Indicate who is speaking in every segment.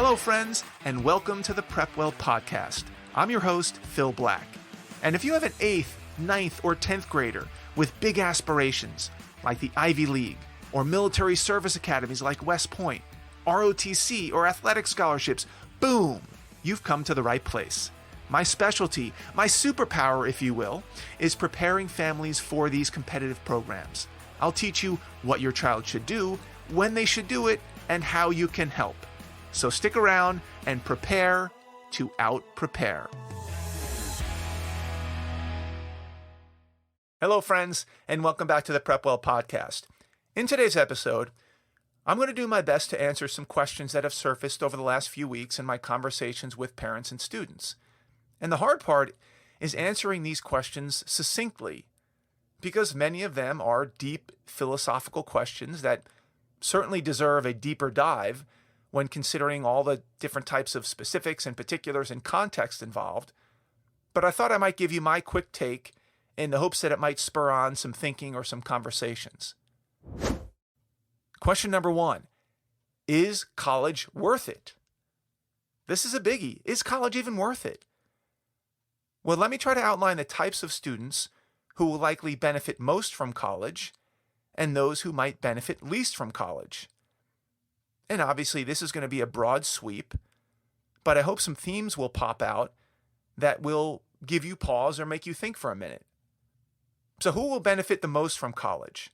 Speaker 1: Hello, friends, and welcome to the PrepWell podcast. I'm your host, Phil Black. And if you have an 8th, 9th, or 10th grader with big aspirations, like the Ivy League, or military service academies like West Point, ROTC, or athletic scholarships, boom, you've come to the right place. My specialty, my superpower, if you will, is preparing families for these competitive programs. I'll teach you what your child should do, when they should do it, and how you can help. So stick around and prepare to out-prepare. Hello, friends, and welcome back to the PrepWell podcast. In today's episode, I'm going to do my best to answer some questions that have surfaced over the last few weeks in my conversations with parents and students. And the hard part is answering these questions succinctly, because many of them are deep philosophical questions that certainly deserve a deeper dive when considering all the different types of specifics and particulars and context involved. But I thought I might give you my quick take in the hopes that it might spur on some thinking or some conversations. Question number 1, is college worth it? This is a biggie. Is college even worth it? Well, let me try to outline the types of students who will likely benefit most from college and those who might benefit least from college. And obviously, this is going to be a broad sweep, but I hope some themes will pop out that will give you pause or make you think for a minute. So who will benefit the most from college?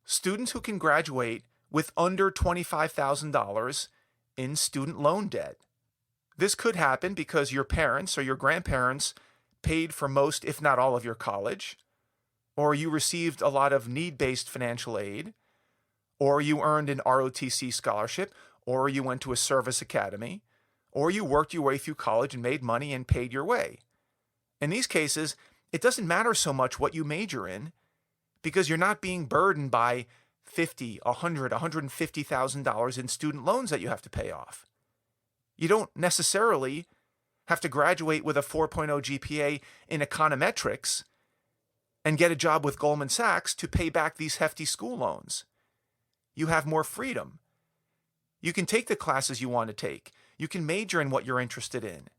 Speaker 1: Students who can graduate with under $25,000 in student loan debt. This could happen because your parents or your grandparents paid for most, if not all, of your college, or you received a lot of need-based financial aid, or you earned an ROTC scholarship, or you went to a service academy, or you worked your way through college and made money and paid your way. In these cases, it doesn't matter so much what you major in, because you're not being burdened by $50,000, $100,000, $150,000 in student loans that you have to pay off. You don't necessarily have to graduate with a 4.0 GPA in econometrics and get a job with Goldman Sachs to pay back these hefty school loans. You have more freedom. You can take the classes you want to take. You can major in what you're interested in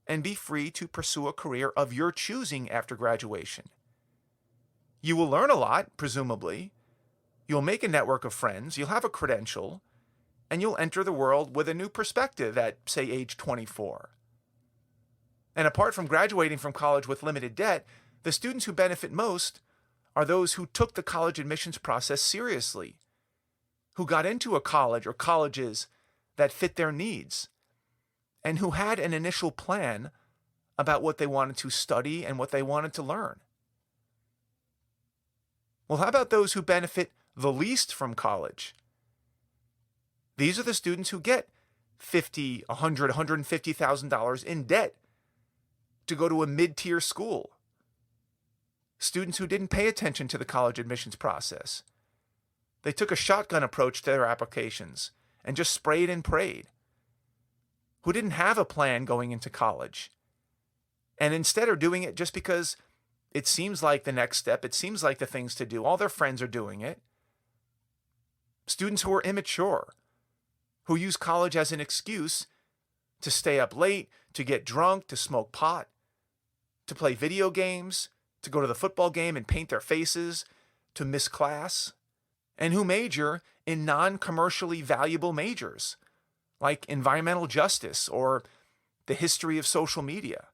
Speaker 1: and be free to pursue a career of your choosing after graduation. You will learn a lot, presumably. You'll make a network of friends. You'll have a credential. And you'll enter the world with a new perspective at, say, age 24. And apart from graduating from college with limited debt, the students who benefit most are those who took the college admissions process seriously, who got into a college or colleges that fit their needs, and who had an initial plan about what they wanted to study and what they wanted to learn. Well, how about those who benefit the least from college? These are the students who get $50,000, $100,000, $150,000 in debt to go to a mid-tier school. Students who didn't pay attention to the college admissions process. They took a shotgun approach to their applications and just sprayed and prayed. Who didn't have a plan going into college and instead are doing it just because it seems like the next step, it seems like the things to do. All their friends are doing it. Students who are immature, who use college as an excuse to stay up late, to get drunk, to smoke pot, to play video games, to go to the football game and paint their faces, to miss class, and who major in non-commercially valuable majors, like environmental justice or the history of social media.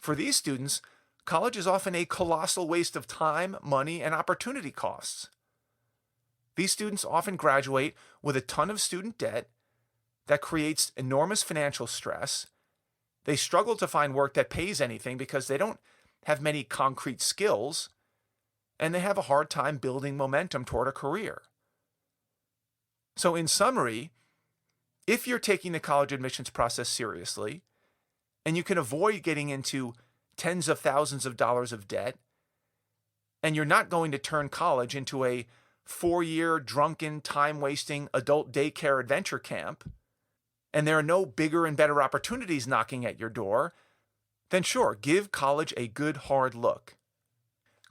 Speaker 1: For these students, college is often a colossal waste of time, money, and opportunity costs. These students often graduate with a ton of student debt that creates enormous financial stress. They struggle to find work that pays anything because they don't have many concrete skills, and they have a hard time building momentum toward a career. So in summary, if you're taking the college admissions process seriously, and you can avoid getting into tens of thousands of dollars of debt, and you're not going to turn college into a 4-year drunken, time-wasting adult daycare adventure camp, and there are no bigger and better opportunities knocking at your door, then sure, give college a good hard look.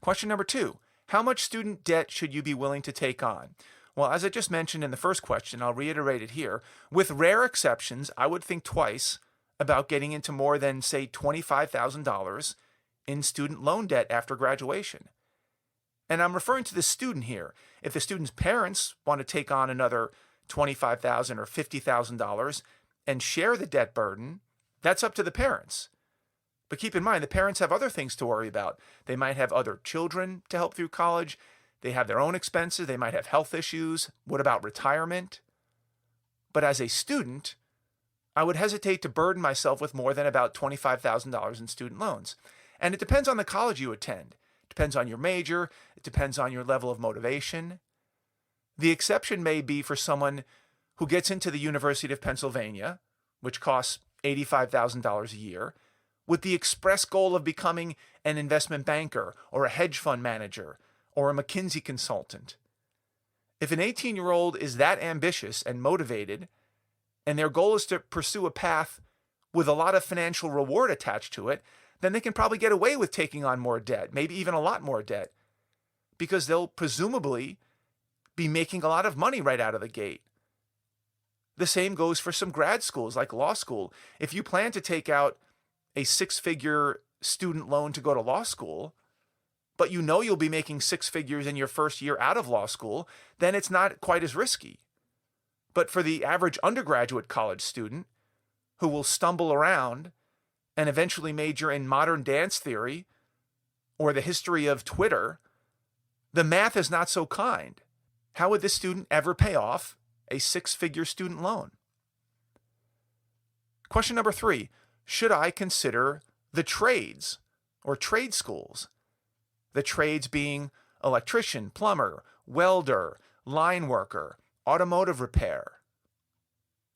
Speaker 1: Question number 2, how much student debt should you be willing to take on? Well, as I just mentioned in the first question, I'll reiterate it here. With rare exceptions, I would think twice about getting into more than, say, $25,000 in student loan debt after graduation. And I'm referring to the student here. If the student's parents want to take on another $25,000 or $50,000 and share the debt burden, that's up to the parents. But keep in mind, the parents have other things to worry about. They might have other children to help through college. They have their own expenses. They might have health issues. What about retirement? But as a student, I would hesitate to burden myself with more than about $25,000 in student loans. And it depends on the college you attend. It depends on your major. It depends on your level of motivation. The exception may be for someone who gets into the University of Pennsylvania, which costs $85,000 a year, with the express goal of becoming an investment banker or a hedge fund manager or a McKinsey consultant. If an 18-year-old is that ambitious and motivated, and their goal is to pursue a path with a lot of financial reward attached to it, then they can probably get away with taking on more debt, maybe even a lot more debt, because they'll presumably be making a lot of money right out of the gate. The same goes for some grad schools like law school. If you plan to take out a six-figure student loan to go to law school, but you know you'll be making six figures in your first year out of law school, then it's not quite as risky. But for the average undergraduate college student who will stumble around and eventually major in modern dance theory or the history of Twitter, the math is not so kind. How would this student ever pay off a six-figure student loan? Question number 3, should I consider the trades or trade schools? The trades being electrician, plumber, welder, line worker, automotive repair.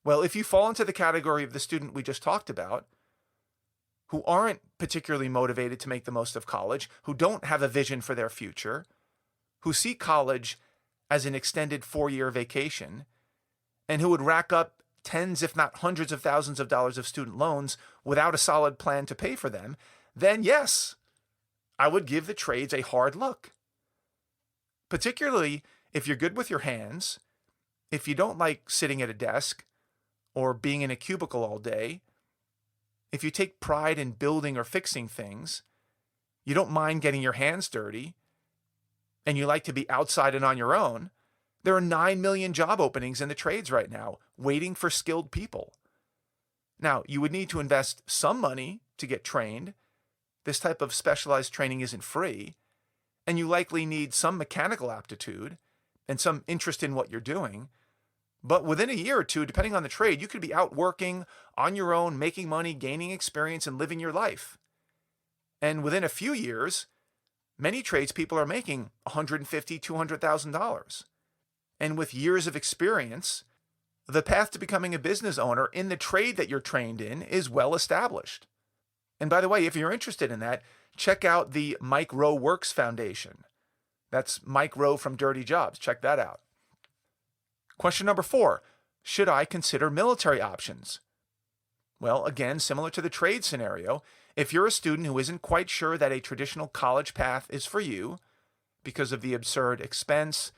Speaker 1: Well, if you fall into the category of the student we just talked about, who aren't particularly motivated to make the most of college, who don't have a vision for their future, who see college as an extended 4-year vacation, and who would rack up tens, if not hundreds of thousands of dollars of student loans without a solid plan to pay for them, then yes, I would give the trades a hard look. Particularly if you're good with your hands, if you don't like sitting at a desk or being in a cubicle all day, if you take pride in building or fixing things, you don't mind getting your hands dirty, and you like to be outside and on your own, there are 9 million job openings in the trades right now, waiting for skilled people. Now, you would need to invest some money to get trained. This type of specialized training isn't free, and you likely need some mechanical aptitude and some interest in what you're doing. But within a year or two, depending on the trade, you could be out working on your own, making money, gaining experience, and living your life. And within a few years, many tradespeople are making $150,000, $200,000. And with years of experience, the path to becoming a business owner in the trade that you're trained in is well established. And by the way, if you're interested in that, check out the Mike Rowe Works Foundation. That's Mike Rowe from Dirty Jobs. Check that out. Question number 4, should I consider military options? Well, again, similar to the trade scenario, if you're a student who isn't quite sure that a traditional college path is for you because of the absurd expense,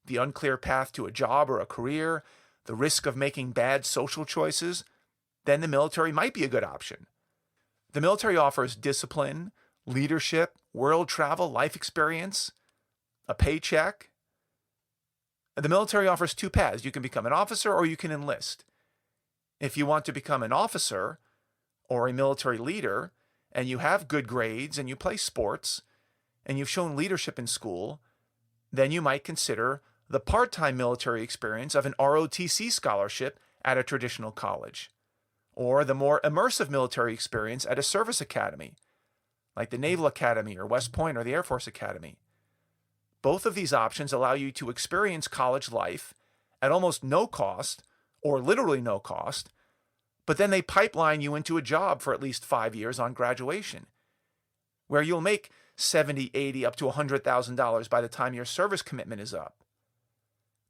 Speaker 1: the unclear path to a job or a career, the risk of making bad social choices, then the military might be a good option. The military offers discipline, leadership, world travel, life experience, a paycheck. The military offers 2 paths. You can become an officer or you can enlist. If you want to become an officer or a military leader, and you have good grades and you play sports, and you've shown leadership in school, then you might consider the part-time military experience of an ROTC scholarship at a traditional college, or the more immersive military experience at a service academy, like the Naval Academy or West Point or the Air Force Academy. Both of these options allow you to experience college life at almost no cost, or literally no cost, but then they pipeline you into a job for at least 5 years on graduation, where you'll make $70,000, $80,000, up to $100,000 by the time your service commitment is up.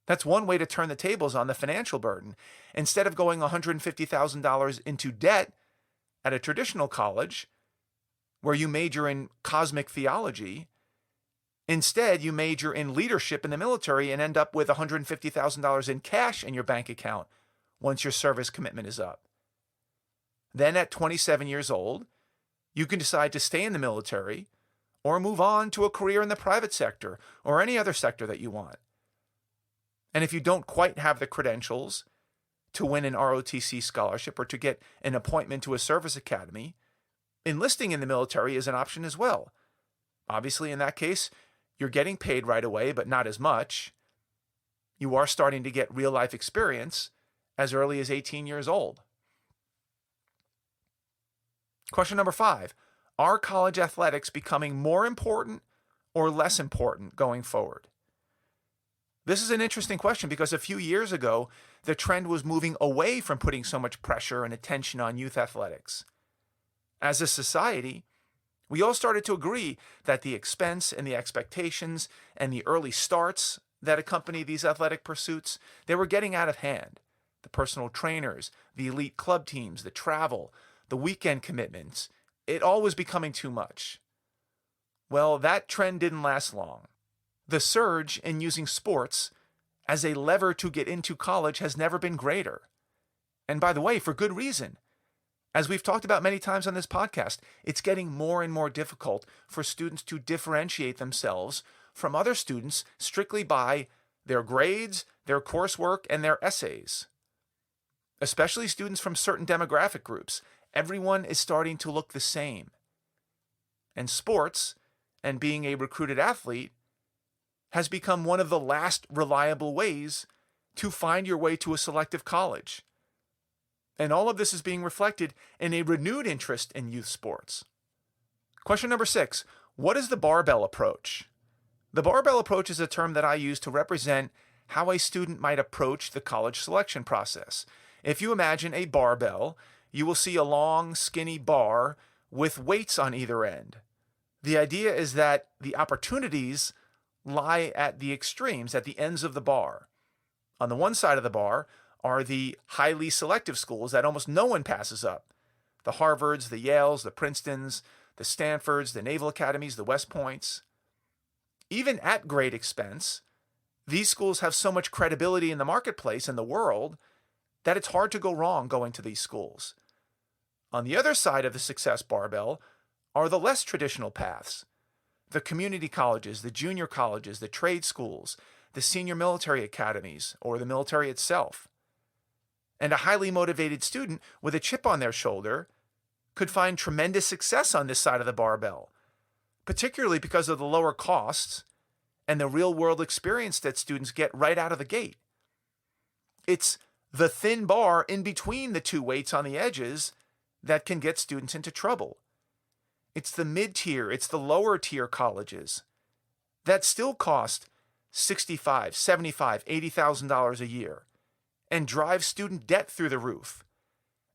Speaker 1: That's one way to turn the tables on the financial burden. Instead of going $150,000 into debt at a traditional college, where you major in cosmic theology, Instead, you major in leadership in the military and end up with $150,000 in cash in your bank account once your service commitment is up. Then at 27 years old, you can decide to stay in the military or move on to a career in the private sector or any other sector that you want. And if you don't quite have the credentials to win an ROTC scholarship or to get an appointment to a service academy, enlisting in the military is an option as well. Obviously, in that case, you're getting paid right away, but not as much. You are starting to get real-life experience as early as 18 years old. Question number 5. Are college athletics becoming more important or less important going forward? This is an interesting question because a few years ago, the trend was moving away from putting so much pressure and attention on youth athletics. As a society, we all started to agree that the expense and the expectations and the early starts that accompany these athletic pursuits, they were getting out of hand. The personal trainers, the elite club teams, the travel, the weekend commitments, it all was becoming too much. Well, that trend didn't last long. The surge in using sports as a lever to get into college has never been greater. And by the way, for good reason. As we've talked about many times on this podcast, it's getting more and more difficult for students to differentiate themselves from other students strictly by their grades, their coursework, and their essays. Especially students from certain demographic groups. Everyone is starting to look the same. And sports, and being a recruited athlete, has become one of the last reliable ways to find your way to a selective college. And all of this is being reflected in a renewed interest in youth sports. Question number 6. What is the barbell approach? The barbell approach is a term that I use to represent how a student might approach the college selection process. If you imagine a barbell, you will see a long, skinny bar with weights on either end. The idea is that the opportunities lie at the extremes, at the ends of the bar. On the one side of the bar are the highly selective schools that almost no one passes up. The Harvards, the Yales, the Princetons, the Stanfords, the Naval Academies, the West Points. Even at great expense, these schools have so much credibility in the marketplace and the world that it's hard to go wrong going to these schools. On the other side of the success barbell are the less traditional paths. The community colleges, the junior colleges, the trade schools, the senior military academies, or the military itself. And a highly motivated student with a chip on their shoulder could find tremendous success on this side of the barbell, particularly because of the lower costs and the real-world experience that students get right out of the gate. It's the thin bar in between the two weights on the edges that can get students into trouble. It's the mid-tier, it's the lower-tier colleges that still cost $65,000, $75,000, $80,000 a year and drive student debt through the roof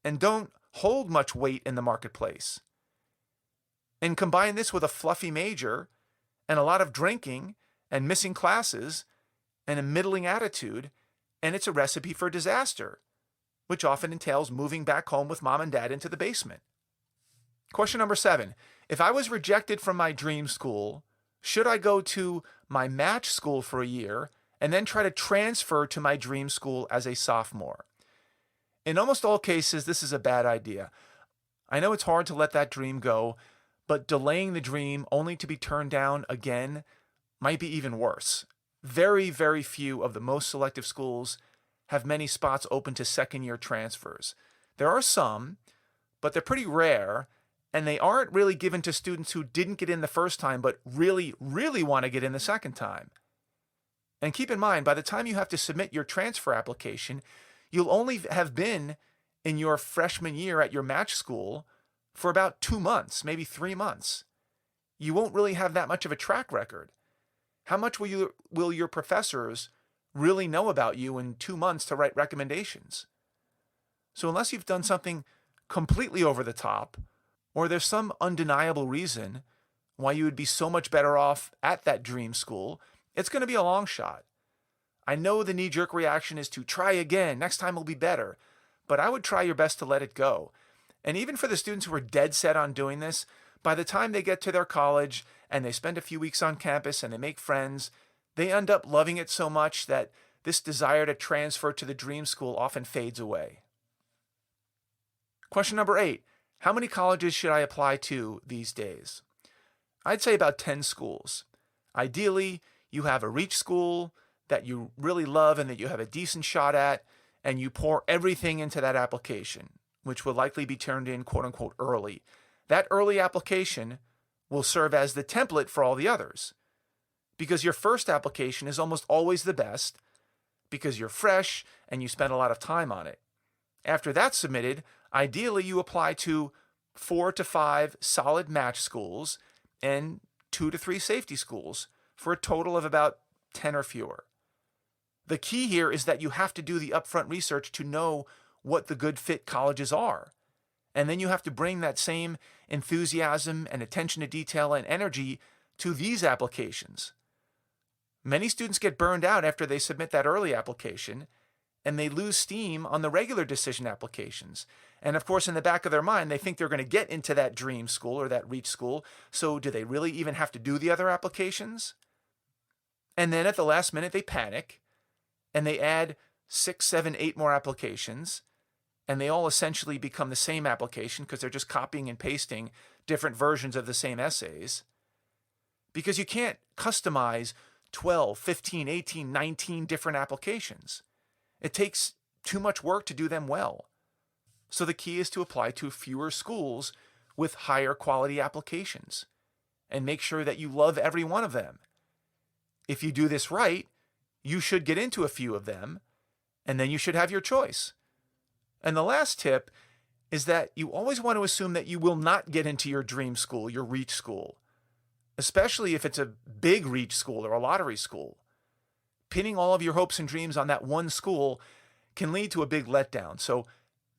Speaker 1: and don't hold much weight in the marketplace. And combine this with a fluffy major and a lot of drinking and missing classes and a middling attitude, and it's a recipe for disaster, which often entails moving back home with mom and dad into the basement. Question number 7. If I was rejected from my dream school, should I go to my match school for a year and then try to transfer to my dream school as a sophomore? In almost all cases, this is a bad idea. I know it's hard to let that dream go, but delaying the dream only to be turned down again might be even worse. Very, very few of the most selective schools have many spots open to second-year transfers. There are some, but they're pretty rare, and they aren't really given to students who didn't get in the first time but really, really want to get in the second time. And keep in mind, by the time you have to submit your transfer application, you'll only have been in your freshman year at your match school for about 2 months, maybe 3 months. You won't really have that much of a track record. How much will your professors really know about you in 2 months to write recommendations? So unless you've done something completely over the top, or there's some undeniable reason why you would be so much better off at that dream school, it's going to be a long shot. I know the knee-jerk reaction is to try again, next time will be better, but I would try your best to let it go. And even for the students who are dead set on doing this, by the time they get to their college and they spend a few weeks on campus and they make friends, they end up loving it so much that this desire to transfer to the dream school often fades away. Question number 8. How many colleges should I apply to these days? I'd say about 10 schools. Ideally, you have a reach school that you really love and that you have a decent shot at, and you pour everything into that application, which will likely be turned in quote unquote early. That early application will serve as the template for all the others, because your first application is almost always the best because you're fresh and you spend a lot of time on it. After that's submitted, ideally you apply to 4 to 5 solid match schools and 2 to 3 safety schools for a total of about 10 or fewer. The key here is that you have to do the upfront research to know what the good fit colleges are. And then you have to bring that same enthusiasm and attention to detail and energy to these applications. Many students get burned out after they submit that early application, and they lose steam on the regular decision applications. And of course, in the back of their mind, they think they're going to get into that dream school or that reach school. So do they really even have to do the other applications? And then at the last minute, they panic and they add 6, 7, 8 more applications. And they all essentially become the same application because they're just copying and pasting different versions of the same essays. Because you can't customize 12, 15, 18, 19 different applications. It takes too much work to do them well. So the key is to apply to fewer schools with higher quality applications and make sure that you love every one of them. If you do this right, you should get into a few of them, and then you should have your choice. And the last tip is that you always want to assume that you will not get into your dream school, your reach school, especially if it's a big reach school or a lottery school. Pinning all of your hopes and dreams on that one school can lead to a big letdown. So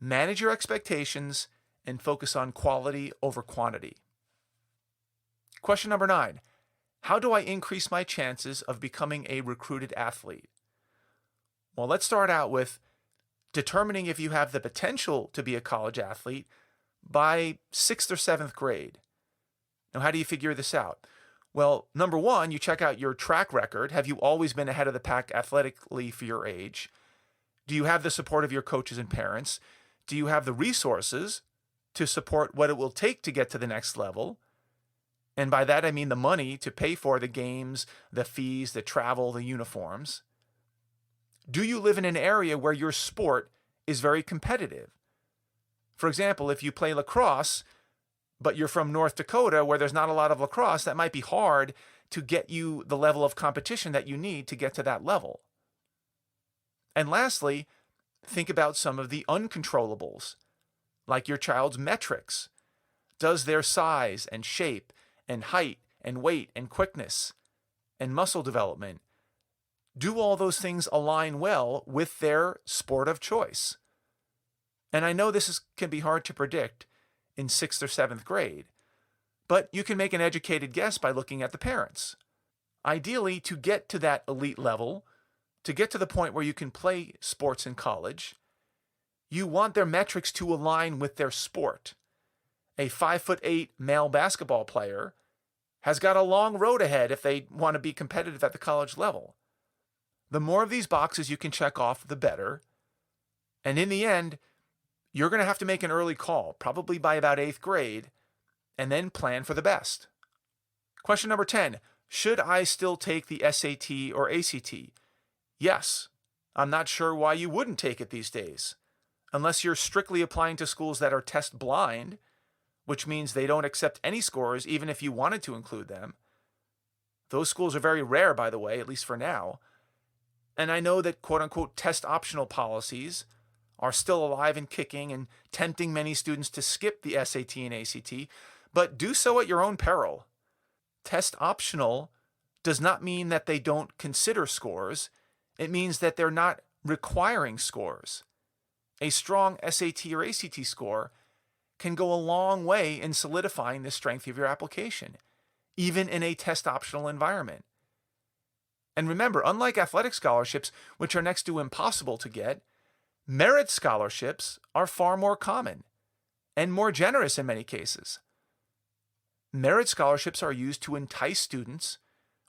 Speaker 1: manage your expectations and focus on quality over quantity. Question number 9. How do I increase my chances of becoming a recruited athlete? Well, let's start out with determining if you have the potential to be a college athlete by 6th or 7th grade. Now, how do you figure this out? Well, number 1, you check out your track record. Have you always been ahead of the pack athletically for your age? Do you have the support of your coaches and parents? Do you have the resources to support what it will take to get to the next level? And by that, I mean the money to pay for the games, the fees, the travel, the uniforms. Do you live in an area where your sport is very competitive? For example, if you play lacrosse, but you're from North Dakota where there's not a lot of lacrosse, that might be hard to get you the level of competition that you need to get to that level. And lastly, think about some of the uncontrollables, like your child's metrics. Does their size and shape and height and weight and quickness and muscle development, do all those things align well with their sport of choice? And I know this can be hard to predict in 6th or 7th grade, but you can make an educated guess by looking at the parents. Ideally, to get to that elite level, to get to the point where you can play sports in college, you want their metrics to align with their sport. A 5'8" male basketball player has got a long road ahead if they want to be competitive at the college level. The more of these boxes you can check off, the better. And in the end, you're going to have to make an early call, probably by about 8th grade, and then plan for the best. Question number 10. Should I still take the SAT or ACT? Yes. I'm not sure why you wouldn't take it these days, unless you're strictly applying to schools that are test blind, which means they don't accept any scores even if you wanted to include them. Those schools are very rare, by the way, at least for now. And I know that quote-unquote test optional policies are still alive and kicking and tempting many students to skip the SAT and ACT, but do so at your own peril. Test optional does not mean that they don't consider scores. It means that they're not requiring scores. A strong SAT or ACT score can go a long way in solidifying the strength of your application, even in a test optional environment. And remember, unlike athletic scholarships, which are next to impossible to get, merit scholarships are far more common and more generous in many cases. Merit scholarships are used to entice students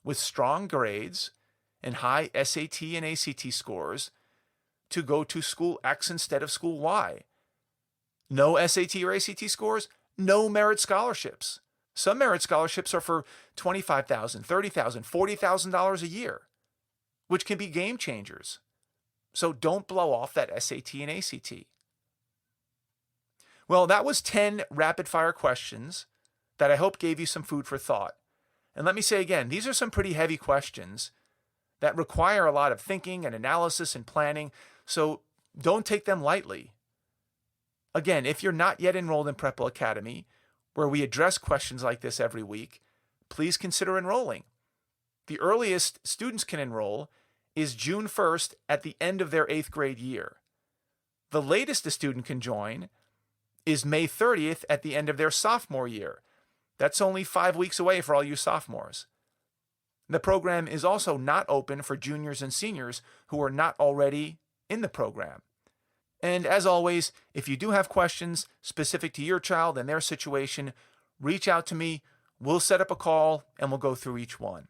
Speaker 1: with strong grades and high SAT and ACT scores to go to school X instead of school Y. No SAT or ACT scores, no merit scholarships. Some merit scholarships are for $25,000, $30,000, $40,000 a year, which can be game changers. So don't blow off that SAT and ACT. Well, that was 10 rapid fire questions that I hope gave you some food for thought. And let me say again, these are some pretty heavy questions that require a lot of thinking and analysis and planning, so don't take them lightly. Again, if you're not yet enrolled in PrepWell Academy, where we address questions like this every week, please consider enrolling. The earliest students can enroll is June 1st at the end of their 8th grade year. The latest a student can join is May 30th at the end of their sophomore year. That's only 5 weeks away for all you sophomores. The program is also not open for juniors and seniors who are not already in the program. And as always, if you do have questions specific to your child and their situation, reach out to me. We'll set up a call and we'll go through each one.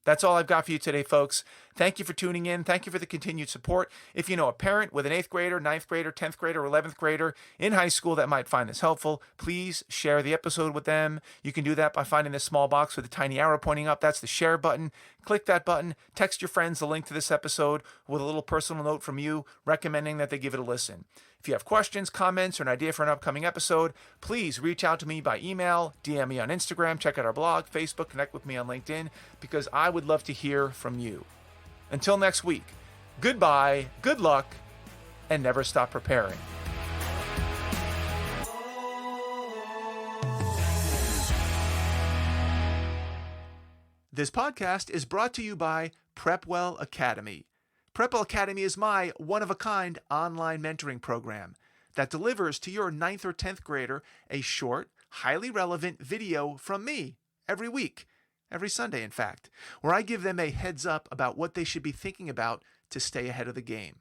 Speaker 1: That's all I've got for you today, folks. Thank you for tuning in. Thank you for the continued support. If you know a parent with an 8th grader, 9th grader, 10th grader, or 11th grader in high school that might find this helpful, please share the episode with them. You can do that by finding this small box with a tiny arrow pointing up. That's the share button. Click that button. Text your friends the link to this episode with a little personal note from you recommending that they give it a listen. If you have questions, comments, or an idea for an upcoming episode, please reach out to me by email, DM me on Instagram, check out our blog, Facebook, connect with me on LinkedIn, because I would love to hear from you. Until next week, goodbye, good luck, and never stop preparing. This podcast is brought to you by PrepWell Academy. PrepWell Academy is my one-of-a-kind online mentoring program that delivers to your 9th or 10th grader a short, highly relevant video from me every week, every Sunday in fact, where I give them a heads up about what they should be thinking about to stay ahead of the game.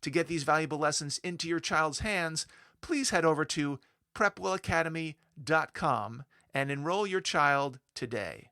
Speaker 1: To get these valuable lessons into your child's hands, please head over to PrepWellAcademy.com and enroll your child today.